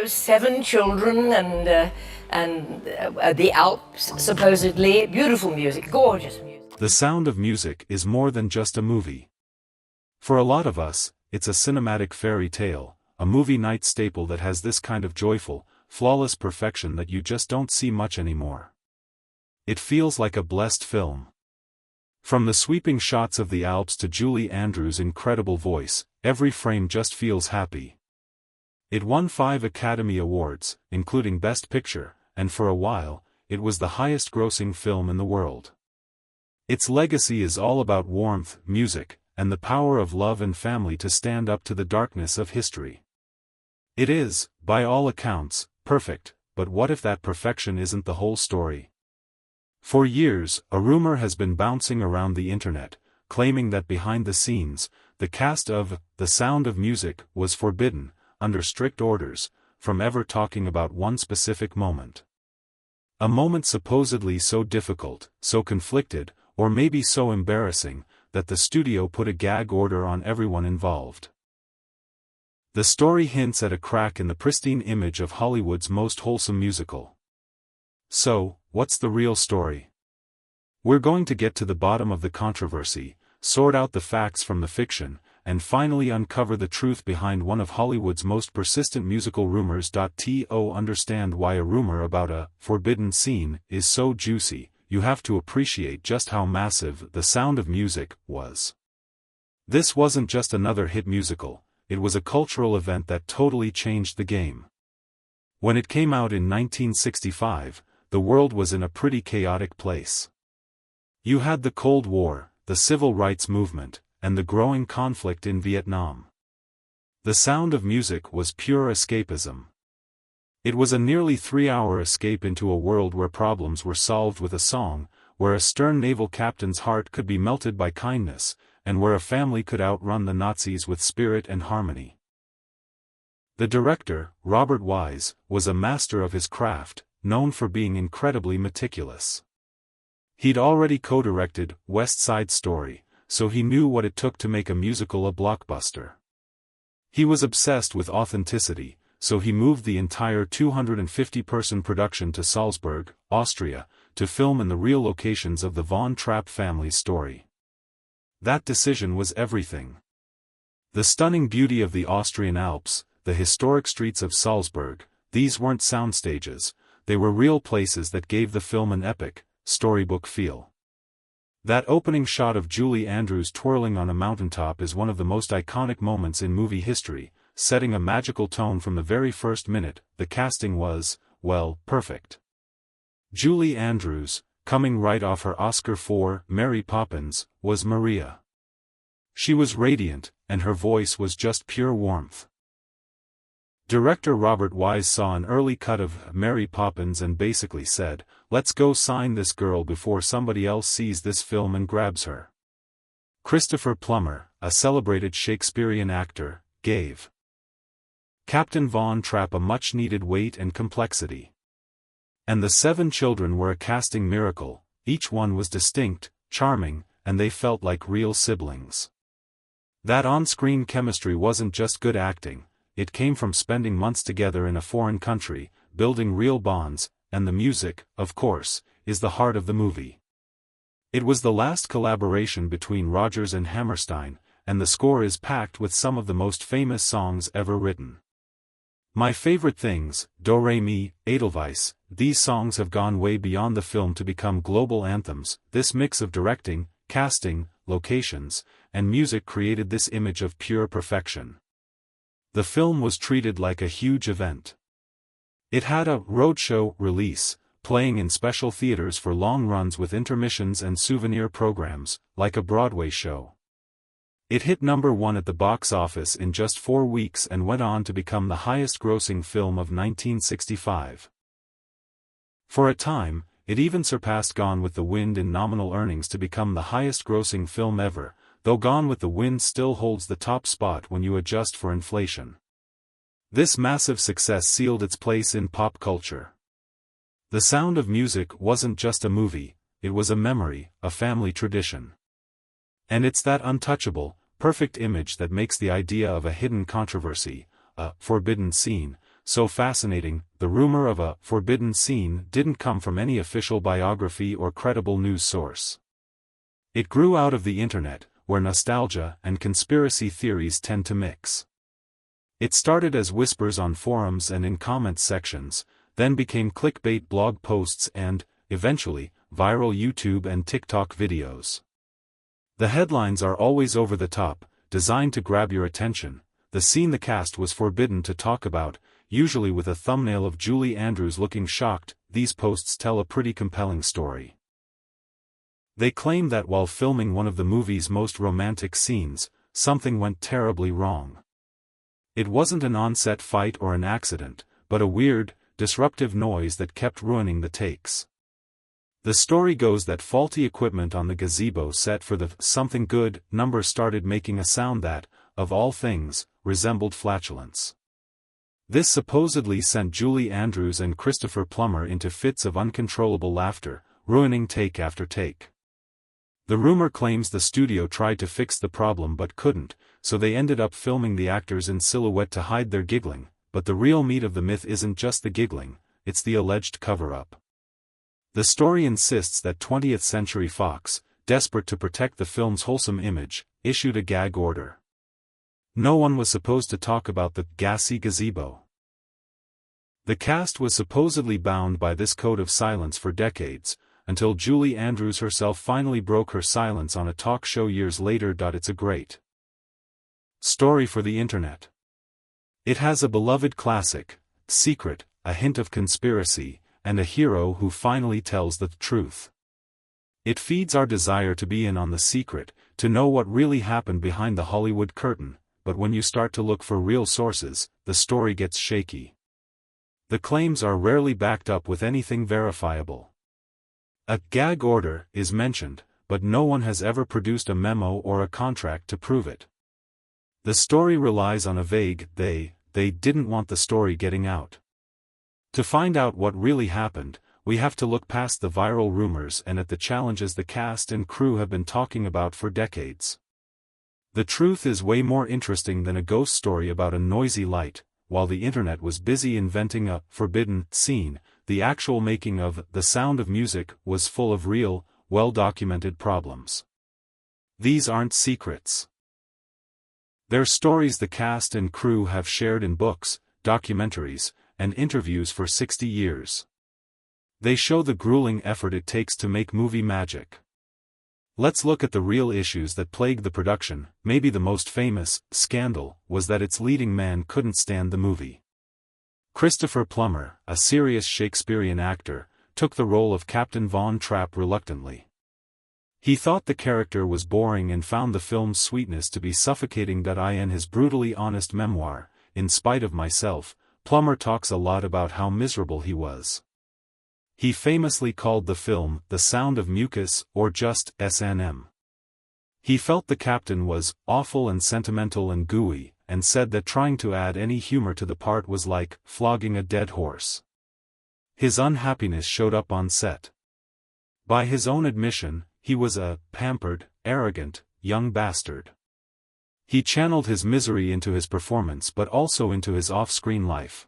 7 children and the Alps, supposedly. Beautiful music, gorgeous music. The Sound of Music is more than just a movie. For a lot of us, it's a cinematic fairy tale, a movie night staple that has this kind of joyful, flawless perfection that you just don't see much anymore. It feels like a blessed film. From the sweeping shots of the Alps to Julie Andrews' incredible voice, every frame just feels happy. It won 5 Academy Awards, including Best Picture, and for a while, it was the highest-grossing film in the world. Its legacy is all about warmth, music, and the power of love and family to stand up to the darkness of history. It is, by all accounts, perfect, but what if that perfection isn't the whole story? For years, a rumor has been bouncing around the internet, claiming that behind the scenes, the cast of The Sound of Music was forbidden, under strict orders, from ever talking about one specific moment. A moment supposedly so difficult, so conflicted, or maybe so embarrassing, that the studio put a gag order on everyone involved. The story hints at a crack in the pristine image of Hollywood's most wholesome musical. So, what's the real story? We're going to get to the bottom of the controversy, sort out the facts from the fiction, and finally uncover the truth behind one of Hollywood's most persistent musical rumors. To understand why a rumor about a forbidden scene is so juicy, you have to appreciate just how massive The Sound of Music was. This wasn't just another hit musical, it was a cultural event that totally changed the game. When it came out in 1965, the world was in a pretty chaotic place. You had the Cold War, the Civil Rights Movement, and the growing conflict in Vietnam. The Sound of Music was pure escapism. It was a nearly 3-hour escape into a world where problems were solved with a song, where a stern naval captain's heart could be melted by kindness, and where a family could outrun the Nazis with spirit and harmony. The director, Robert Wise, was a master of his craft, known for being incredibly meticulous. He'd already co-directed West Side Story, so he knew what it took to make a musical a blockbuster. He was obsessed with authenticity, so he moved the entire 250-person production to Salzburg, Austria, to film in the real locations of the Von Trapp family's story. That decision was everything. The stunning beauty of the Austrian Alps, the historic streets of Salzburg, these weren't soundstages, they were real places that gave the film an epic, storybook feel. That opening shot of Julie Andrews twirling on a mountaintop is one of the most iconic moments in movie history, setting a magical tone from the very first minute. The casting was, well, perfect. Julie Andrews, coming right off her Oscar for Mary Poppins, was Maria. She was radiant, and her voice was just pure warmth. Director Robert Wise saw an early cut of Mary Poppins and basically said, "Let's go sign this girl before somebody else sees this film and grabs her." Christopher Plummer, a celebrated Shakespearean actor, gave Captain Von Trapp a much-needed weight and complexity. And the 7 children were a casting miracle, each one was distinct, charming, and they felt like real siblings. That on-screen chemistry wasn't just good acting, it came from spending months together in a foreign country, building real bonds, and the music, of course, is the heart of the movie. It was the last collaboration between Rodgers and Hammerstein, and the score is packed with some of the most famous songs ever written. My Favorite Things, Do Re Mi, Edelweiss, these songs have gone way beyond the film to become global anthems. This mix of directing, casting, locations, and music created this image of pure perfection. The film was treated like a huge event. It had a roadshow release, playing in special theaters for long runs with intermissions and souvenir programs, like a Broadway show. It hit number 1 at the box office in just 4 weeks and went on to become the highest-grossing film of 1965. For a time, it even surpassed Gone with the Wind in nominal earnings to become the highest-grossing film ever, though Gone with the Wind still holds the top spot when you adjust for inflation. This massive success sealed its place in pop culture. The Sound of Music wasn't just a movie, it was a memory, a family tradition. And it's that untouchable, perfect image that makes the idea of a hidden controversy, a forbidden scene, so fascinating, the rumor of a forbidden scene didn't come from any official biography or credible news source. It grew out of the internet, where nostalgia and conspiracy theories tend to mix. It started as whispers on forums and in comment sections, then became clickbait blog posts and, eventually, viral YouTube and TikTok videos. The headlines are always over the top, designed to grab your attention. The scene the cast was forbidden to talk about, usually with a thumbnail of Julie Andrews looking shocked. These posts tell a pretty compelling story. They claim that while filming one of the movie's most romantic scenes, something went terribly wrong. It wasn't an on-set fight or an accident, but a weird, disruptive noise that kept ruining the takes. The story goes that faulty equipment on the gazebo set for the "something good" number started making a sound that, of all things, resembled flatulence. This supposedly sent Julie Andrews and Christopher Plummer into fits of uncontrollable laughter, ruining take after take. The rumor claims the studio tried to fix the problem but couldn't, so they ended up filming the actors in silhouette to hide their giggling, but the real meat of the myth isn't just the giggling, it's the alleged cover-up. The story insists that 20th Century Fox, desperate to protect the film's wholesome image, issued a gag order. No one was supposed to talk about the gassy gazebo. The cast was supposedly bound by this code of silence for decades, until Julie Andrews herself finally broke her silence on a talk show years later. It's a great story for the internet. It has a beloved classic, secret, a hint of conspiracy, and a hero who finally tells the truth. It feeds our desire to be in on the secret, to know what really happened behind the Hollywood curtain, but when you start to look for real sources, the story gets shaky. The claims are rarely backed up with anything verifiable. A gag order is mentioned, but no one has ever produced a memo or a contract to prove it. The story relies on a vague they didn't want the story getting out. To find out what really happened, we have to look past the viral rumors and at the challenges the cast and crew have been talking about for decades. The truth is way more interesting than a ghost story about a noisy light. While the internet was busy inventing a forbidden scene, the actual making of The Sound of Music was full of real, well-documented problems. These aren't secrets. They're stories the cast and crew have shared in books, documentaries, and interviews for 60 years. They show the grueling effort it takes to make movie magic. Let's look at the real issues that plagued the production. Maybe the most famous scandal was that its leading man couldn't stand the movie. Christopher Plummer, a serious Shakespearean actor, took the role of Captain Von Trapp reluctantly. He thought the character was boring and found the film's sweetness to be suffocating. In his brutally honest memoir, In Spite of Myself, Plummer talks a lot about how miserable he was. He famously called the film The Sound of Mucus, or just S&M. He felt the captain was awful and sentimental and gooey, and said that trying to add any humor to the part was like flogging a dead horse. His unhappiness showed up on set. By his own admission, he was a pampered, arrogant, young bastard. He channeled his misery into his performance but also into his off-screen life.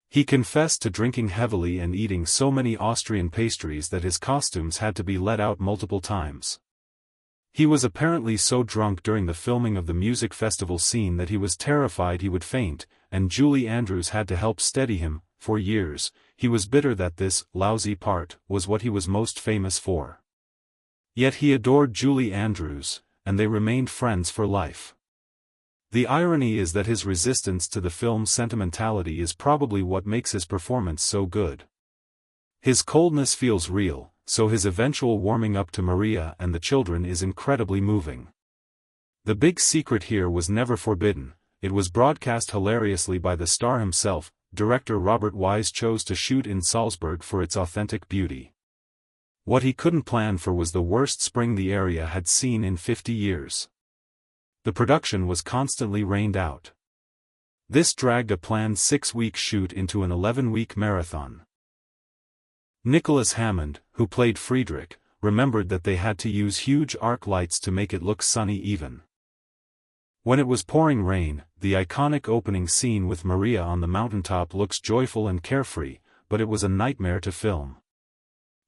He confessed to drinking heavily and eating so many Austrian pastries that his costumes had to be let out multiple times. He was apparently so drunk during the filming of the music festival scene that he was terrified he would faint, and Julie Andrews had to help steady him. For years, he was bitter that this lousy part was what he was most famous for. Yet he adored Julie Andrews, and they remained friends for life. The irony is that his resistance to the film's sentimentality is probably what makes his performance so good. His coldness feels real, so his eventual warming up to Maria and the children is incredibly moving. The big secret here was never forbidden, it was broadcast hilariously by the star himself. Director Robert Wise chose to shoot in Salzburg for its authentic beauty. What he couldn't plan for was the worst spring the area had seen in 50 years. The production was constantly rained out. This dragged a planned 6-week shoot into an 11-week marathon. Nicholas Hammond, who played Friedrich, remembered that they had to use huge arc lights to make it look sunny even. When it was pouring rain, the iconic opening scene with Maria on the mountaintop looks joyful and carefree, but it was a nightmare to film.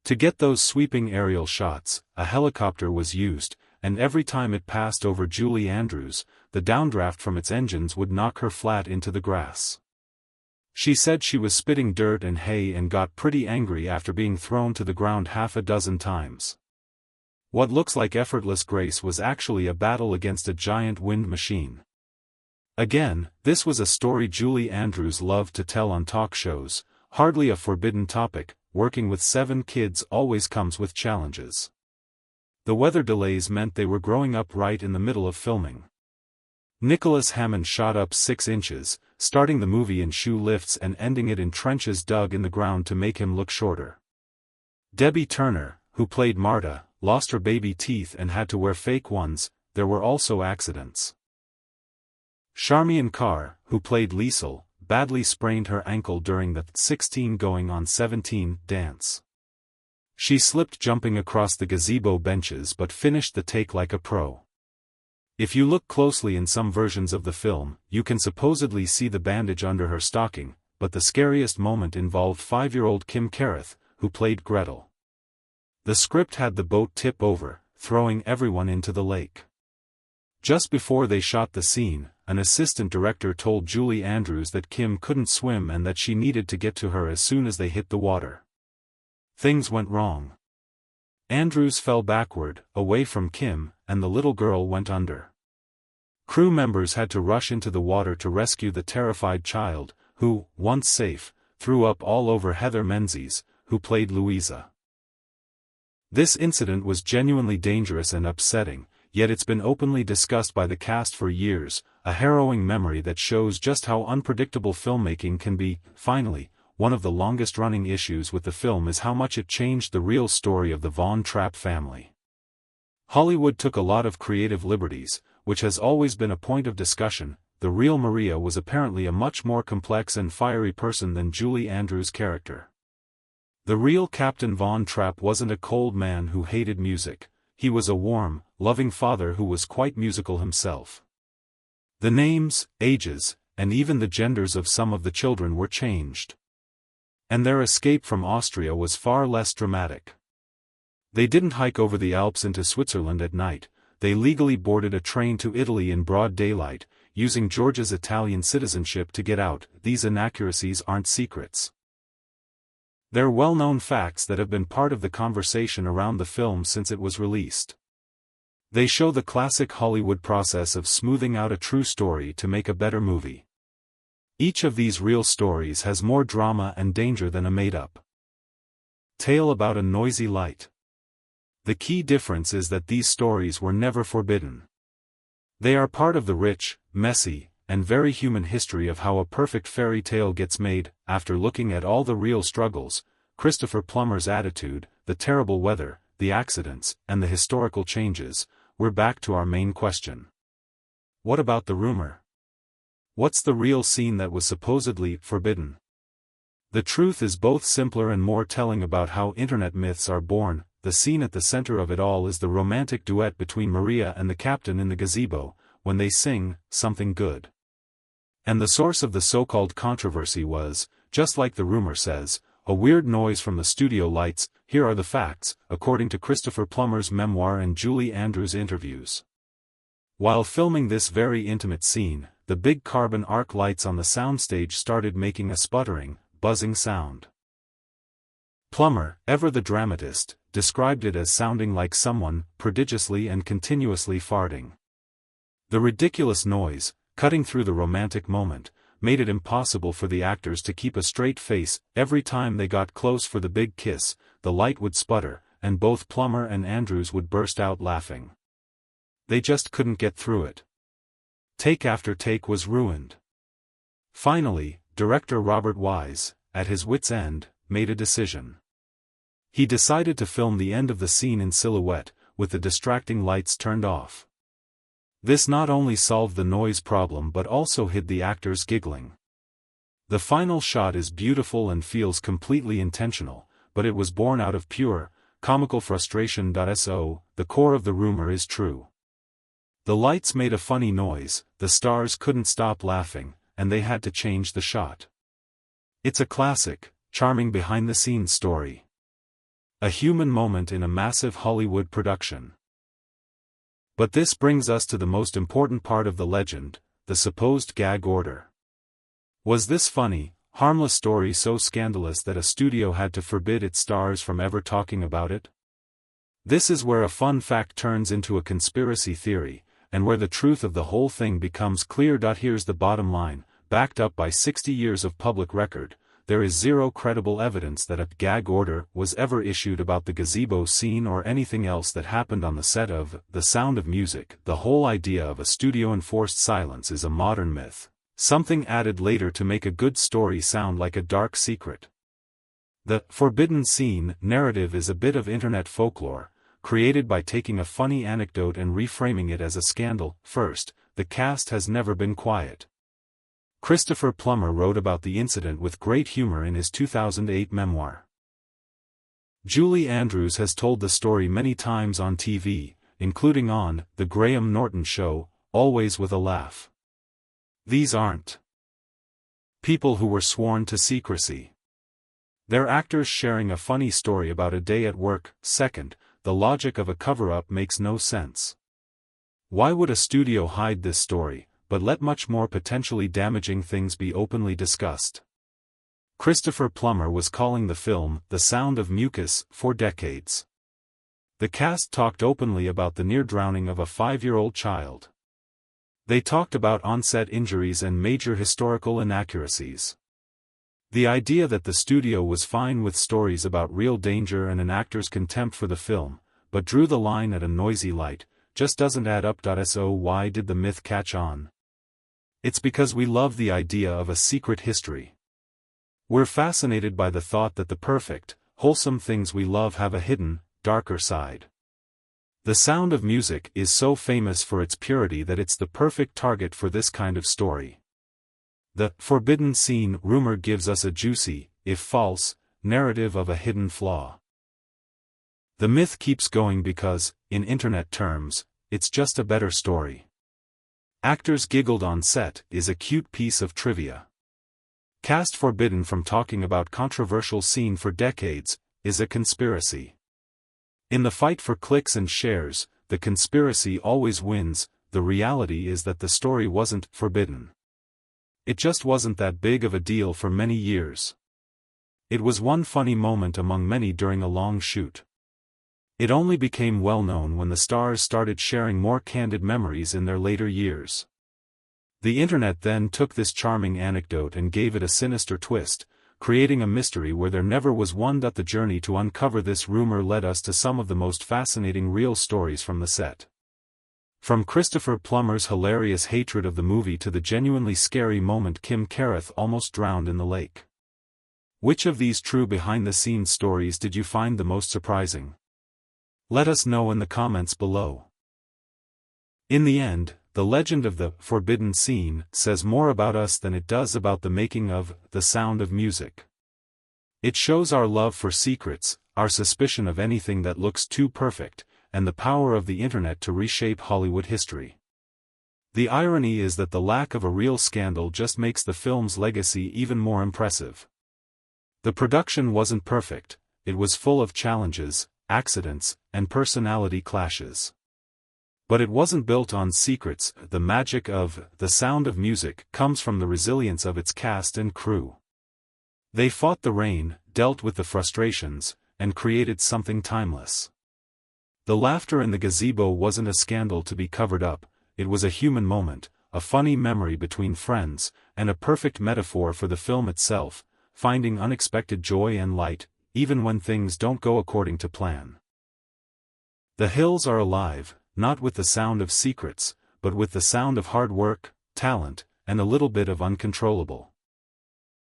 To get those sweeping aerial shots, a helicopter was used, and every time it passed over Julie Andrews, the downdraft from its engines would knock her flat into the grass. She said she was spitting dirt and hay and got pretty angry after being thrown to the ground half a dozen times. What looks like effortless grace was actually a battle against a giant wind machine. Again, this was a story Julie Andrews loved to tell on talk shows, hardly a forbidden topic. Working with 7 kids always comes with challenges. The weather delays meant they were growing up right in the middle of filming. Nicholas Hammond shot up 6 inches, starting the movie in shoe lifts and ending it in trenches dug in the ground to make him look shorter. Debbie Turner, who played Marta, lost her baby teeth and had to wear fake ones. There were also accidents. Charmian Carr, who played Liesel, badly sprained her ankle during the 16 going on 17 dance. She slipped jumping across the gazebo benches but finished the take like a pro. If you look closely in some versions of the film, you can supposedly see the bandage under her stocking, but the scariest moment involved 5-year-old Kim Carruth, who played Gretel. The script had the boat tip over, throwing everyone into the lake. Just before they shot the scene, an assistant director told Julie Andrews that Kim couldn't swim and that she needed to get to her as soon as they hit the water. Things went wrong. Andrews fell backward, away from Kim, and the little girl went under. Crew members had to rush into the water to rescue the terrified child, who, once safe, threw up all over Heather Menzies, who played Louisa. This incident was genuinely dangerous and upsetting, yet it's been openly discussed by the cast for years, a harrowing memory that shows just how unpredictable filmmaking can be. Finally, one of the longest-running issues with the film is how much it changed the real story of the Von Trapp family. Hollywood took a lot of creative liberties, which has always been a point of discussion. The real Maria was apparently a much more complex and fiery person than Julie Andrews' character. The real Captain Von Trapp wasn't a cold man who hated music. He was a warm, loving father who was quite musical himself. The names, ages, and even the genders of some of the children were changed. And their escape from Austria was far less dramatic. They didn't hike over the Alps into Switzerland at night, they legally boarded a train to Italy in broad daylight, using George's Italian citizenship to get out. These inaccuracies aren't secrets. They're well-known facts that have been part of the conversation around the film since it was released. They show the classic Hollywood process of smoothing out a true story to make a better movie. Each of these real stories has more drama and danger than a made-up tale about a noisy light. The key difference is that these stories were never forbidden. They are part of the rich, messy, and very human history of how a perfect fairy tale gets made. After looking at all the real struggles, Christopher Plummer's attitude, the terrible weather, the accidents, and the historical changes, we're back to our main question. What about the rumor? What's the real scene that was supposedly forbidden? The truth is both simpler and more telling about how internet myths are born. The scene at the center of it all is the romantic duet between Maria and the captain in the gazebo, when they sing, "Something Good." And the source of the so-called controversy was, just like the rumor says, a weird noise from the studio lights. Here are the facts, according to Christopher Plummer's memoir and Julie Andrews' interviews. While filming this very intimate scene, the big carbon arc lights on the soundstage started making a sputtering, buzzing sound. Plummer, ever the dramatist, described it as sounding like someone, prodigiously and continuously farting. The ridiculous noise, cutting through the romantic moment, made it impossible for the actors to keep a straight face. Every time they got close for the big kiss, the light would sputter, and both Plummer and Andrews would burst out laughing. They just couldn't get through it. Take after take was ruined. Finally, director Robert Wise, at his wit's end, made a decision. He decided to film the end of the scene in silhouette, with the distracting lights turned off. This not only solved the noise problem but also hid the actors giggling. The final shot is beautiful and feels completely intentional, but it was born out of pure, comical frustration. So, the core of the rumor is true. The lights made a funny noise, the stars couldn't stop laughing, and they had to change the shot. It's a classic, charming behind-the-scenes story. A human moment in a massive Hollywood production. But this brings us to the most important part of the legend, the supposed gag order. Was this funny, harmless story so scandalous that a studio had to forbid its stars from ever talking about it? This is where a fun fact turns into a conspiracy theory, and where the truth of the whole thing becomes clear. Here's the bottom line, backed up by 60 years of public record, there is zero credible evidence that a gag order was ever issued about the gazebo scene or anything else that happened on the set of The Sound of Music. The whole idea of a studio-enforced silence is a modern myth, something added later to make a good story sound like a dark secret. The forbidden scene narrative is a bit of internet folklore, created by taking a funny anecdote and reframing it as a scandal. First, the cast has never been quiet. Christopher Plummer wrote about the incident with great humor in his 2008 memoir. Julie Andrews has told the story many times on TV, including on The Graham Norton Show, always with a laugh. These aren't people who were sworn to secrecy. They're actors sharing a funny story about a day at work. Second, the logic of a cover-up makes no sense. Why would a studio hide this story, but let much more potentially damaging things be openly discussed? Christopher Plummer was calling the film The Sound of Mucus for decades. The cast talked openly about the near-drowning of a 5-year-old child. They talked about on-set injuries and major historical inaccuracies. The idea that the studio was fine with stories about real danger and an actor's contempt for the film, but drew the line at a noisy light, just doesn't add up. So why did the myth catch on? It's because we love the idea of a secret history. We're fascinated by the thought that the perfect, wholesome things we love have a hidden, darker side. The Sound of Music is so famous for its purity that it's the perfect target for this kind of story. The forbidden scene rumor gives us a juicy, if false, narrative of a hidden flaw. The myth keeps going because, in internet terms, it's just a better story. Actors giggled on set is a cute piece of trivia. Cast forbidden from talking about controversial scene for decades is a conspiracy. In the fight for clicks and shares, the conspiracy always wins. The reality is that the story wasn't forbidden. It just wasn't that big of a deal for many years. It was one funny moment among many during a long shoot. It only became well known when the stars started sharing more candid memories in their later years. The internet then took this charming anecdote and gave it a sinister twist, creating a mystery where there never was one. The journey to uncover this rumor led us to some of the most fascinating real stories from the set. From Christopher Plummer's hilarious hatred of the movie to the genuinely scary moment Kim Carruth almost drowned in the lake. Which of these true behind-the-scenes stories did you find the most surprising? Let us know in the comments below. In the end, the legend of the forbidden scene says more about us than it does about the making of The Sound of Music. It shows our love for secrets, our suspicion of anything that looks too perfect, and the power of the internet to reshape Hollywood history. The irony is that the lack of a real scandal just makes the film's legacy even more impressive. The production wasn't perfect, it was full of challenges, accidents, and personality clashes. But it wasn't built on secrets. The magic of The Sound of Music comes from the resilience of its cast and crew. They fought the rain, dealt with the frustrations, and created something timeless. The laughter in the gazebo wasn't a scandal to be covered up, it was a human moment, a funny memory between friends, and a perfect metaphor for the film itself, finding unexpected joy and light, even when things don't go according to plan. The hills are alive, not with the sound of secrets, but with the sound of hard work, talent, and a little bit of uncontrollable